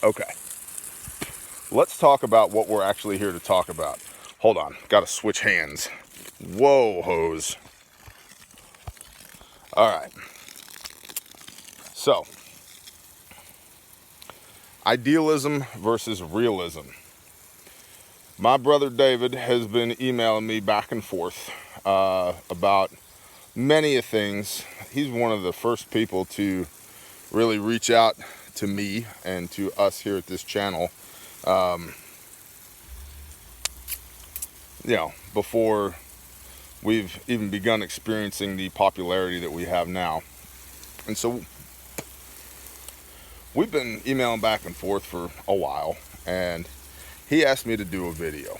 Okay, let's talk about what we're actually here to talk about. Hold on, gotta switch hands. Whoa, hose. All right. So, idealism versus realism. My brother David has been emailing me back and forth about many of things. He's one of the first people to really reach out to me and to us here at this channel, before we've even begun experiencing the popularity that we have now. And so we've been emailing back and forth for a while, and he asked me to do a video.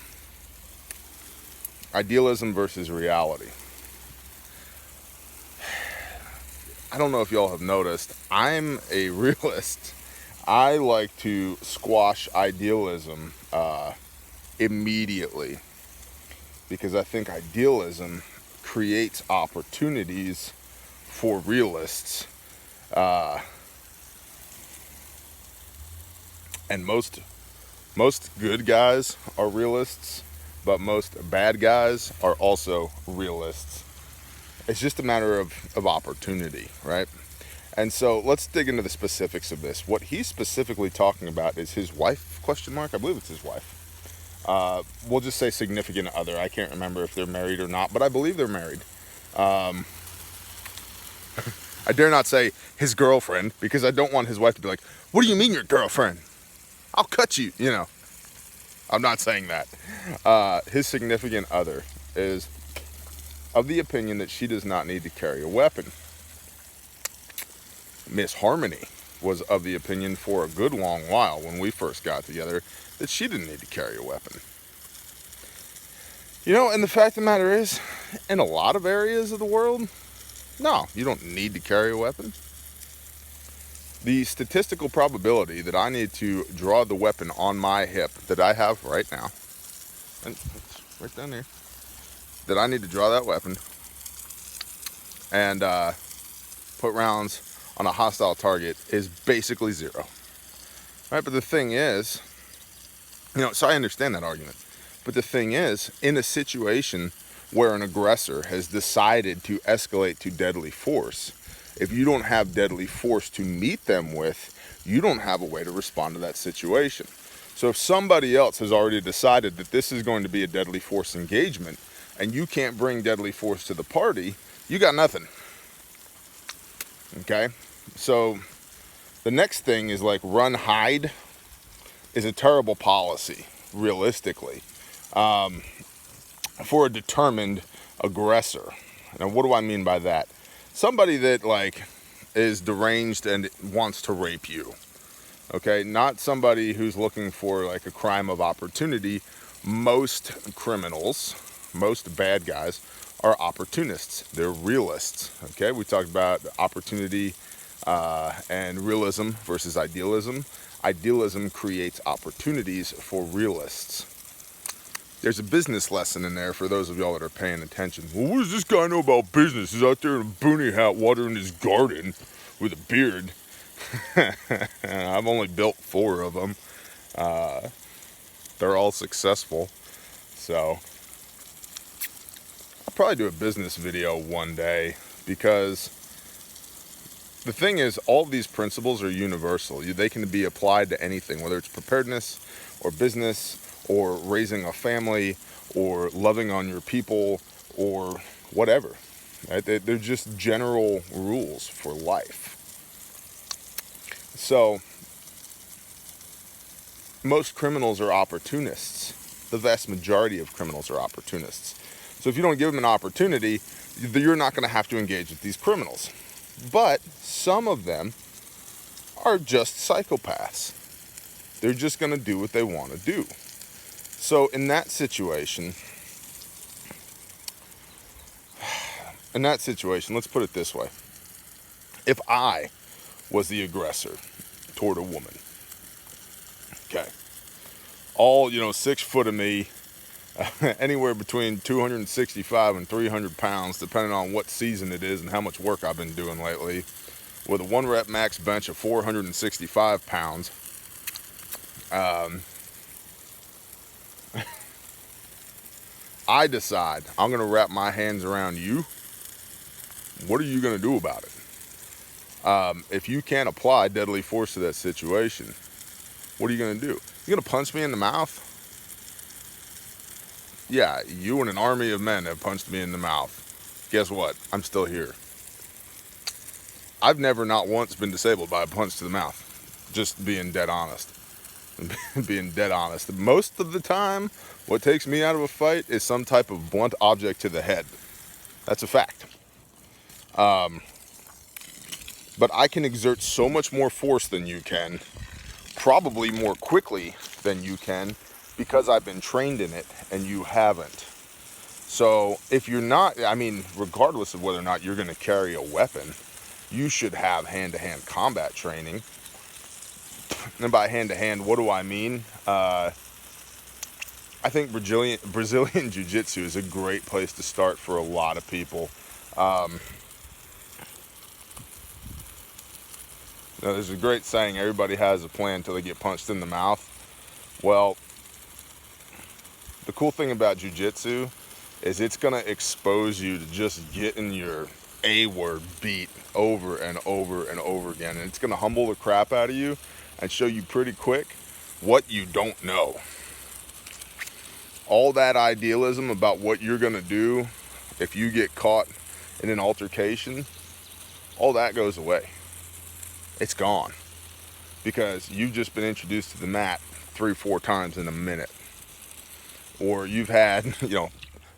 Idealism versus reality. I don't know if y'all have noticed, I'm a realist. I like to squash idealism immediately, because I think idealism creates opportunities for realists. And most good guys are realists, but most bad guys are also realists. It's just a matter of opportunity, right? And so let's dig into the specifics of this. What he's specifically talking about is his wife, question mark? I believe it's his wife. We'll just say significant other. I can't remember if they're married or not, but I believe they're married. I dare not say his girlfriend, because I don't want his wife to be like, what do you mean your girlfriend? I'll cut you, I'm not saying that. His significant other is of the opinion that she does not need to carry a weapon. Miss Harmony was of the opinion for a good long while when we first got together that she didn't need to carry a weapon. And the fact of the matter is, in a lot of areas of the world, no, you don't need to carry a weapon. The statistical probability that I need to draw the weapon on my hip that I have right now, and it's right down there, that I need to draw that weapon and put rounds on a hostile target is basically zero. Right? But the thing is, so I understand that argument. But the thing is, in a situation where an aggressor has decided to escalate to deadly force, if you don't have deadly force to meet them with, you don't have a way to respond to that situation. So if somebody else has already decided that this is going to be a deadly force engagement, and you can't bring deadly force to the party, you got nothing. Okay? So the next thing is like run, hide is a terrible policy, realistically, for a determined aggressor. Now, what do I mean by that? Somebody that is deranged and wants to rape you. Okay? Not somebody who's looking for a crime of opportunity. Most criminals, most bad guys are opportunists. They're realists. Okay, we talked about opportunity and realism versus idealism. Idealism creates opportunities for realists. There's a business lesson in there for those of y'all that are paying attention. Well, what does this guy know about business? He's out there in a boonie hat watering his garden with a beard. I've only built 4 of them. They're all successful. So I'll probably do a business video one day, because the thing is, all these principles are universal. They can be applied to anything, whether it's preparedness or business or raising a family or loving on your people or whatever. Right? They're just general rules for life. So most criminals are opportunists. The vast majority of criminals are opportunists. So if you don't give them an opportunity, you're not going to have to engage with these criminals. But some of them are just psychopaths. They're just going to do what they want to do. So in that situation, let's put it this way. If I was the aggressor toward a woman, okay, all, 6 foot of me, anywhere between 265 and 300 pounds, depending on what season it is and how much work I've been doing lately, with a 1 rep max bench of 465 pounds, I decide I'm going to wrap my hands around you. What are you going to do about it? If you can't apply deadly force to that situation, what are you going to do? You're going to punch me in the mouth? Yeah, you and an army of men have punched me in the mouth. Guess what? I'm still here. I've never not once been disabled by a punch to the mouth. Just being dead honest. Being dead honest. Most of the time, what takes me out of a fight is some type of blunt object to the head. That's a fact. But I can exert so much more force than you can, probably more quickly than you can, because I've been trained in it and you haven't. So if you're not, I mean, regardless of whether or not you're going to carry a weapon, you should have hand-to-hand combat training. And by hand-to-hand, what do I mean? I think Brazilian Jiu-Jitsu is a great place to start for a lot of people. There's a great saying, everybody has a plan until they get punched in the mouth. Well, the cool thing about Jiu-Jitsu is it's going to expose you to just getting your A-word beat over and over and over again. And it's going to humble the crap out of you and show you pretty quick what you don't know. All that idealism about what you're going to do if you get caught in an altercation, all that goes away. It's gone. Because you've just been introduced to the mat 3-4 times in a minute. Or you've had,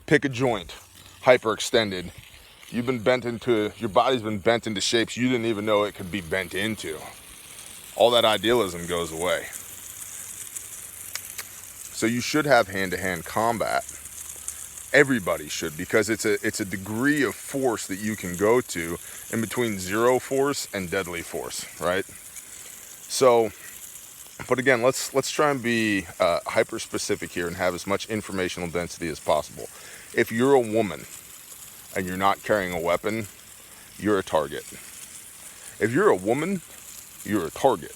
pick a joint, hyperextended. You've been bent into, your body's been bent into shapes you didn't even know it could be bent into. All that idealism goes away. So you should have hand-to-hand combat. Everybody should, because it's a degree of force that you can go to in between zero force and deadly force, right? So, but again, let's try and be hyper specific here and have as much informational density as possible. If you're a woman and you're not carrying a weapon, you're a target. If you're a woman, you're a target.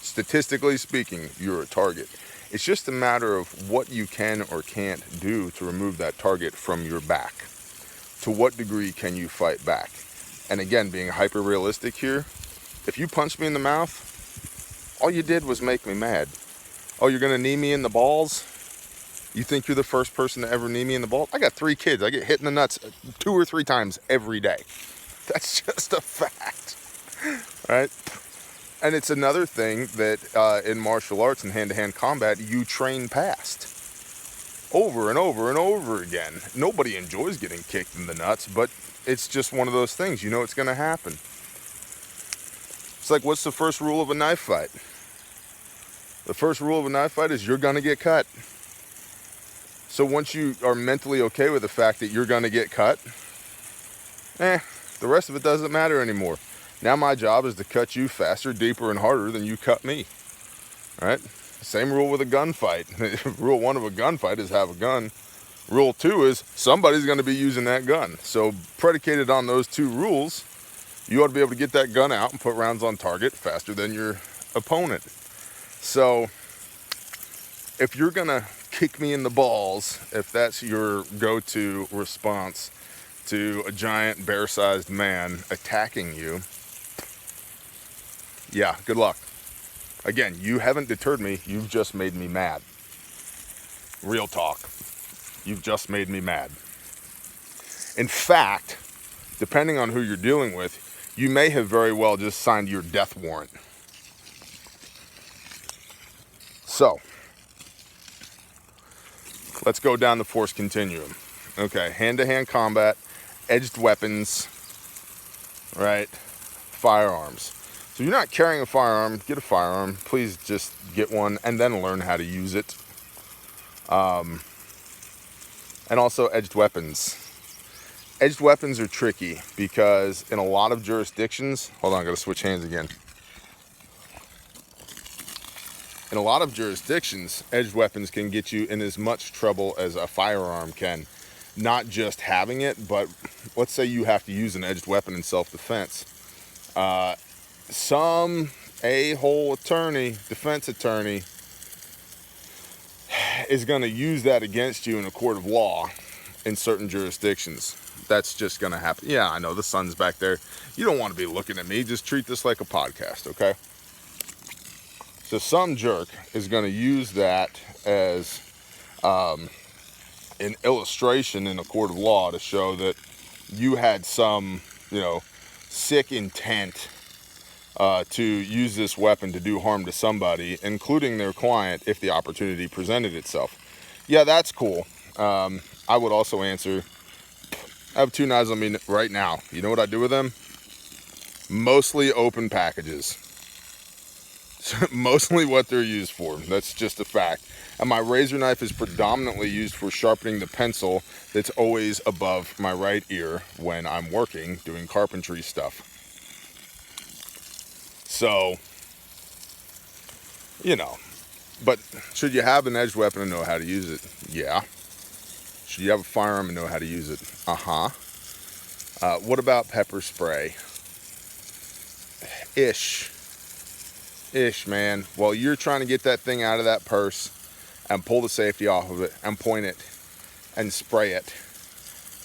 Statistically speaking, you're a target. It's just a matter of what you can or can't do to remove that target from your back. To what degree can you fight back? And again, being hyper realistic here, if you punch me in the mouth, all you did was make me mad. Oh, you're gonna knee me in the balls? You think you're the first person to ever knee me in the balls? I got 3 kids. I get hit in the nuts 2 or 3 times every day. That's just a fact, right? And it's another thing that in martial arts and hand-to-hand combat, you train past. Over and over and over again. Nobody enjoys getting kicked in the nuts, but it's just one of those things. You know it's going to happen. It's like, what's the first rule of a knife fight? The first rule of a knife fight is you're going to get cut. So once you are mentally okay with the fact that you're going to get cut, the rest of it doesn't matter anymore. Now my job is to cut you faster, deeper, and harder than you cut me. All right? Same rule with a gunfight. Rule 1 of a gunfight is have a gun. Rule 2 is somebody's going to be using that gun. So predicated on those 2 rules, you ought to be able to get that gun out and put rounds on target faster than your opponent. So if you're going to kick me in the balls, if that's your go-to response to a giant bear-sized man attacking you, yeah, good luck. Again, you haven't deterred me. You've just made me mad. Real talk. You've just made me mad. In fact, depending on who you're dealing with, you may have very well just signed your death warrant. So, let's go down the force continuum. Okay, hand-to-hand combat, edged weapons, right? Firearms. So you're not carrying a firearm, get a firearm. Please just get one and then learn how to use it. And also edged weapons. Edged weapons are tricky because in a lot of jurisdictions, hold on, I gotta switch hands again. In a lot of jurisdictions, edged weapons can get you in as much trouble as a firearm can. Not just having it, but let's say you have to use an edged weapon in self-defense. Some a-hole attorney, defense attorney, is going to use that against you in a court of law in certain jurisdictions. That's just going to happen. Yeah, I know the sun's back there. You don't want to be looking at me. Just treat this like a podcast, okay? So some jerk is going to use that as an illustration in a court of law to show that you had some, sick intent to use this weapon to do harm to somebody, including their client, if the opportunity presented itself. Yeah, that's cool. I would also answer, I have 2 knives on me right now. You know what I do with them? Mostly open packages. Mostly what they're used for. That's just a fact. And my razor knife is predominantly used for sharpening the pencil that's always above my right ear when I'm working, doing carpentry stuff. So, but should you have an edged weapon and know how to use it? Yeah. Should you have a firearm and know how to use it? What about pepper spray? Ish, man. While you're trying to get that thing out of that purse and pull the safety off of it and point it and spray it,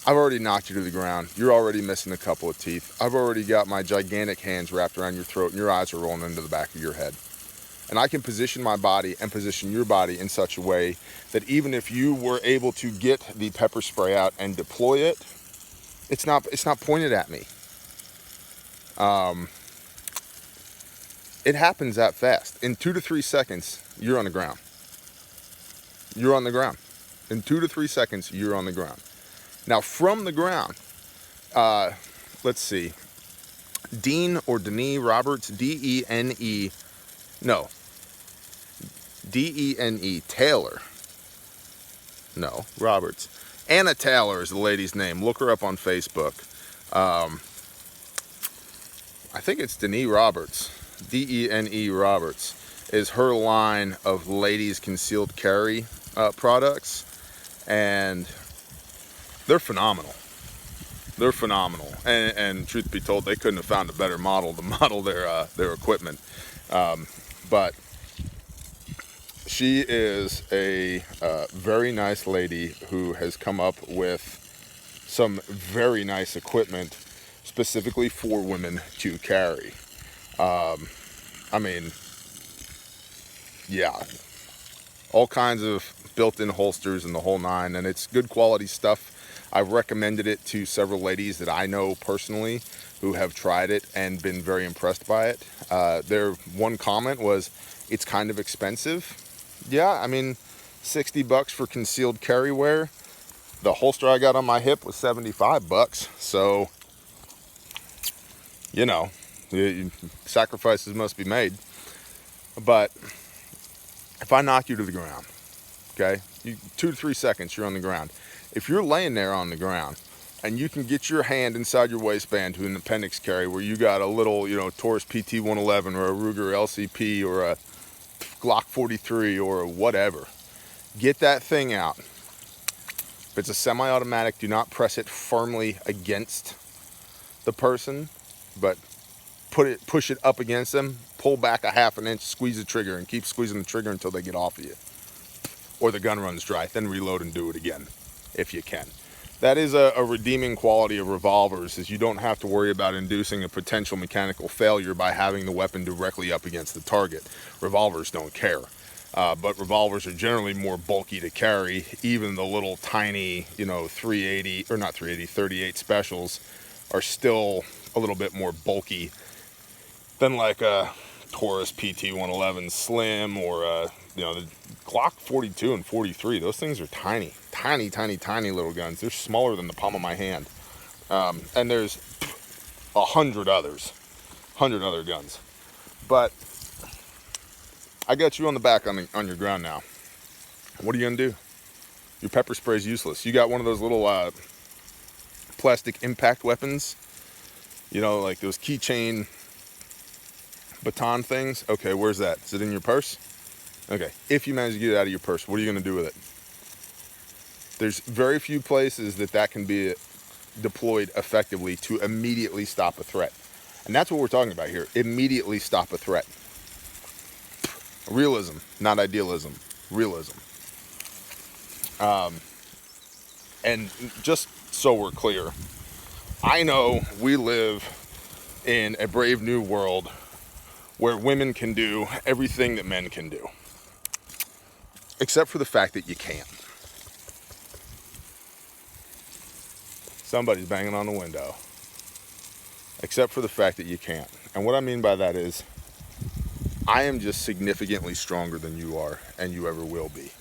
I've already knocked you to the ground. You're already missing a couple of teeth. I've already got my gigantic hands wrapped around your throat and your eyes are rolling into the back of your head. And I can position my body and position your body in such a way that even if you were able to get the pepper spray out and deploy it, it's not pointed at me. It happens that fast. In 2 to 3 seconds, you're on the ground. You're on the ground. In 2 to 3 seconds, you're on the ground. Now, from the ground, let's see. Dean or Denise Roberts, D-E-N-E, no. D-E-N-E, Taylor. No, Roberts. Anna Taylor is the lady's name. Look her up on Facebook. I think it's Denise Roberts. D-E-N-E Roberts is her line of ladies concealed carry products, and they're phenomenal. They're phenomenal, and truth be told, they couldn't have found a better model to model their equipment. But she is a very nice lady who has come up with some very nice equipment specifically for women to carry. Yeah, all kinds of built-in holsters and the whole nine, and it's good quality stuff. I've recommended it to several ladies that I know personally who have tried it and been very impressed by it. Their one comment was, it's kind of expensive. Yeah, $60 for concealed carry wear. The holster I got on my hip was $75, so sacrifices must be made. But if I knock you to the ground, okay, 2 to 3 seconds, you're on the ground. If you're laying there on the ground and you can get your hand inside your waistband to an appendix carry where you got a little, Taurus PT-111 or a Ruger LCP or a Glock 43 or whatever, get that thing out. If it's a semi-automatic, do not press it firmly against the person, but push it up against them, pull back a half an inch, squeeze the trigger, and keep squeezing the trigger until they get off of you. Or the gun runs dry, then reload and do it again, if you can. That is a redeeming quality of revolvers, is you don't have to worry about inducing a potential mechanical failure by having the weapon directly up against the target. Revolvers don't care. But revolvers are generally more bulky to carry. Even the little tiny, 38 specials are still a little bit more bulky than like a Taurus PT-111 Slim or the Glock 42 and 43. Those things are tiny little guns. They're smaller than the palm of my hand. And there's 100 other guns. But I got you on the back on your ground now. What are you gonna do? Your pepper spray is useless. You got one of those little plastic impact weapons, like those keychain baton things. Okay, where's that? Is it in your purse? Okay, if you manage to get it out of your purse, what are you gonna do with it? There's very few places that can be deployed effectively to immediately stop a threat. And that's what we're talking about here. Immediately stop a threat. Realism, not idealism. Realism. And just so we're clear, I know we live in a brave new world where women can do everything that men can do, except for the fact that you can't. Somebody's banging on the window. Except for the fact that you can't. And what I mean by that is, I am just significantly stronger than you are, and you ever will be.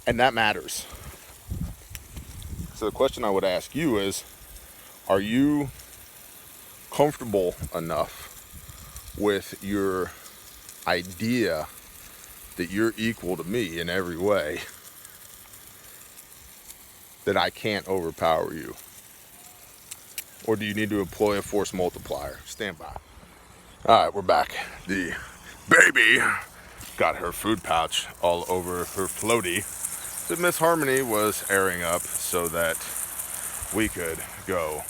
And that matters. So the question I would ask you is, are you comfortable enough with your idea that you're equal to me in every way, that I can't overpower you? Or do you need to employ a force multiplier? Stand by. All right, we're back. The baby got her food pouch all over her floaty that Miss Harmony was airing up so that we could go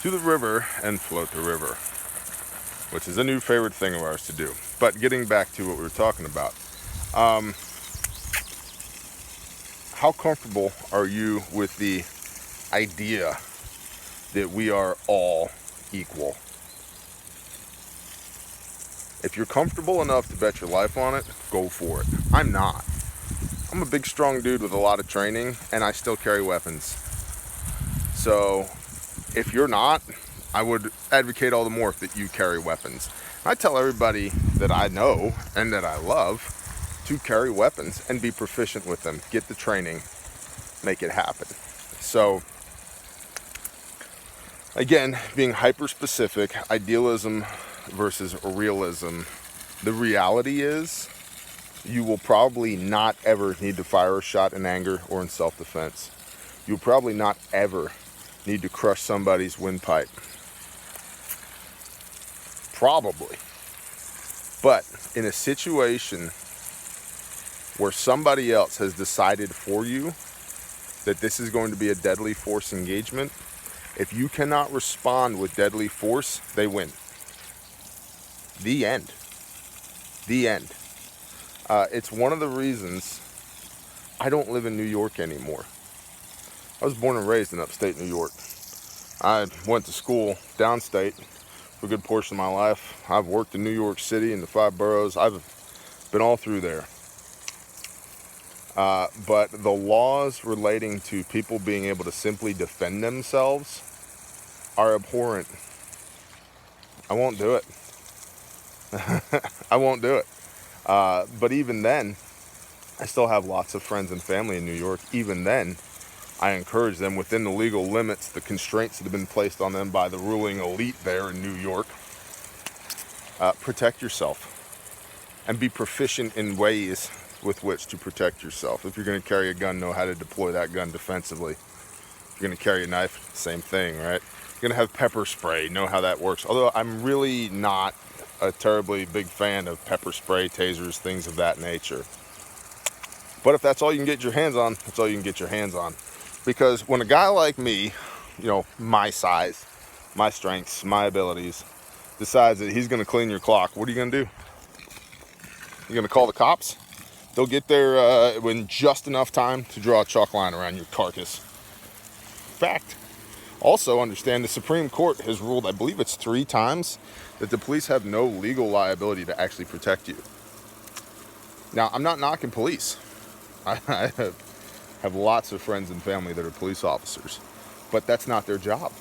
to the river and float the river, which is a new favorite thing of ours to do. But getting back to what we were talking about, how comfortable are you with the idea that we are all equal? If you're comfortable enough to bet your life on it, go for it. I'm not. I'm a big, strong dude with a lot of training, and I still carry weapons. So if you're not, I would advocate all the more that you carry weapons. I tell everybody that I know and that I love to carry weapons and be proficient with them. Get the training, make it happen. So again, being hyper-specific, idealism versus realism. The reality is, you will probably not ever need to fire a shot in anger or in self-defense. You'll probably not ever need to crush somebody's windpipe. Probably. But in a situation where somebody else has decided for you that this is going to be a deadly force engagement, if you cannot respond with deadly force, they win. The end. The end. It's one of the reasons I don't live in New York anymore. I was born and raised in upstate New York. I went to school downstate for a good portion of my life. I've worked in New York City in the 5 boroughs. I've been all through there. But the laws relating to people being able to simply defend themselves are abhorrent. I won't do it. I won't do it. But even then, I still have lots of friends and family in New York. Even then, I encourage them within the legal limits, the constraints that have been placed on them by the ruling elite there in New York. Protect yourself and be proficient in ways with which to protect yourself. If you're going to carry a gun, know how to deploy that gun defensively. If you're going to carry a knife, same thing, right? If you're going to have pepper spray, know how that works. Although I'm really not a terribly big fan of pepper spray, tasers, things of that nature. But if that's all you can get your hands on, that's all you can get your hands on. Because when a guy like me, you know, my size, my strengths, my abilities, decides that he's going to clean your clock, what are you going to do? You're going to call the cops? They'll get there in just enough time to draw a chalk line around your carcass. Fact. Also understand the Supreme Court has ruled, I believe it's 3 times, that the police have no legal liability to actually protect you. Now, I'm not knocking police. I have lots of friends and family that are police officers, but that's not their job.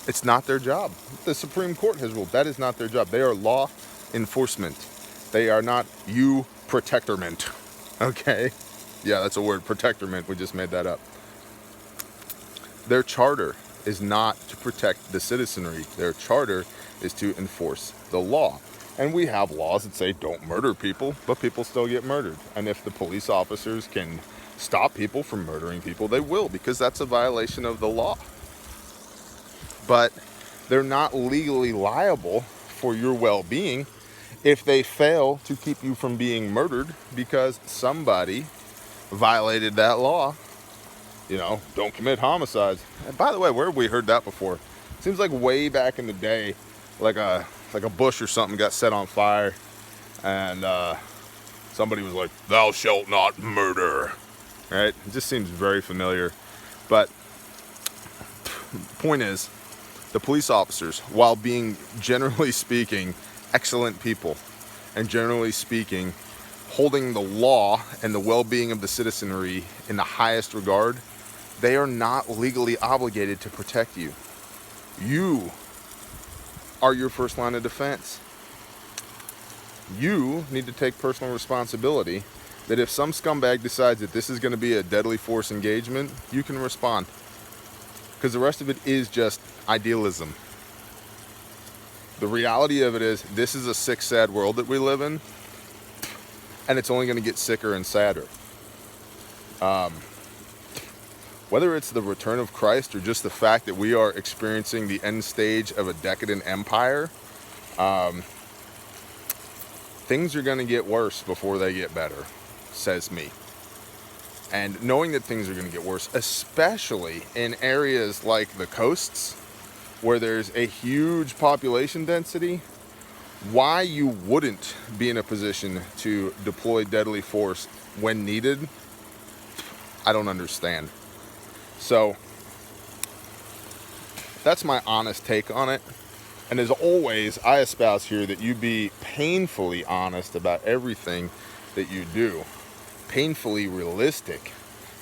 It's not their job. The Supreme Court has ruled that is not their job. They are law enforcement. They are not you protectorment. Okay? Yeah, that's a word, protectorment. We just made that up. Their charter is not to protect the citizenry. Their charter is to enforce the law. And we have laws that say don't murder people, but people still get murdered. And if the police officers can stop people from murdering people, they will, because that's a violation of the law. But they're not legally liable for your well-being if they fail to keep you from being murdered because somebody violated that law. You know, don't commit homicides. And by the way, where have we heard that before? Seems like way back in the day, like a bush or something got set on fire, and somebody was like, "Thou shalt not murder." Right? It just seems very familiar. But the point is, the police officers, while being generally speaking excellent people, and generally speaking holding the law and the well-being of the citizenry in the highest regard, they are not legally obligated to protect you. You are your first line of defense. You need to take personal responsibility that if some scumbag decides that this is going to be a deadly force engagement, you can respond. Because the rest of it is just idealism. The reality of it is, this is a sick, sad world that we live in, and it's only going to get sicker and sadder. Whether it's the return of Christ or just the fact that we are experiencing the end stage of a decadent empire, things are going to get worse before they get better, says me. And knowing that things are going to get worse, especially in areas like the coasts, where there's a huge population density, why you wouldn't be in a position to deploy deadly force when needed, I don't understand. So that's my honest take on it. And as always, I espouse here that you be painfully honest about everything that you do, painfully realistic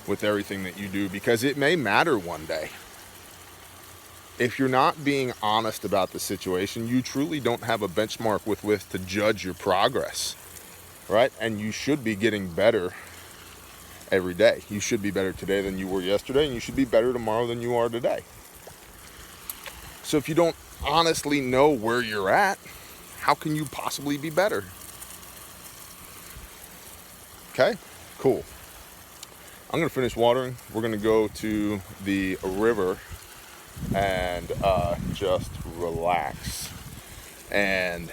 with everything that you do, because it may matter one day. If you're not being honest about the situation, you truly don't have a benchmark with which to judge your progress, right? And you should be getting better every day. You should be better today than you were yesterday, and you should be better tomorrow than you are today. So if you don't honestly know where you're at, how can you possibly be better? Okay, cool. I'm gonna finish watering. We're gonna go to the river and just relax. And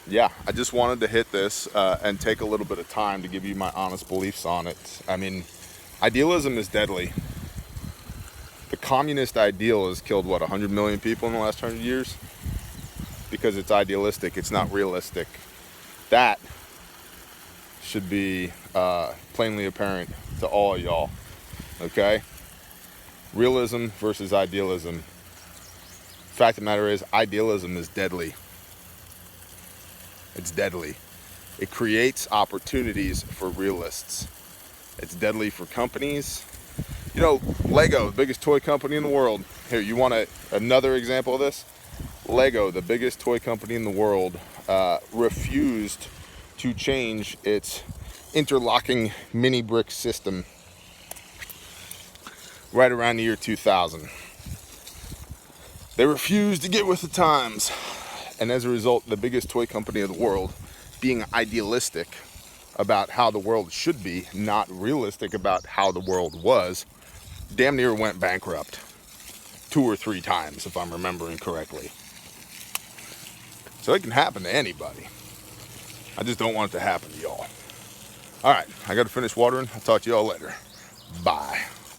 yeah, I just wanted to hit this and take a little bit of time to give you my honest beliefs on it. I mean, idealism is deadly. The communist ideal has killed, what, 100 million people in the last 100 years? Because it's idealistic, it's not realistic. That should be plainly apparent to all of y'all, okay? Realism versus idealism. Fact of the matter is, idealism is deadly. It's deadly. It creates opportunities for realists. It's deadly for companies. You know, Lego, the biggest toy company in the world. Here, you want another example of this? Lego, the biggest toy company in the world, refused to change its interlocking mini brick system right around the year 2000. They refused to get with the times. And as a result, the biggest toy company of the world, being idealistic about how the world should be, not realistic about how the world was, damn near went bankrupt 2 or 3 times, if I'm remembering correctly. So it can happen to anybody. I just don't want it to happen to y'all. All right, I got to finish watering. I'll talk to y'all later. Bye.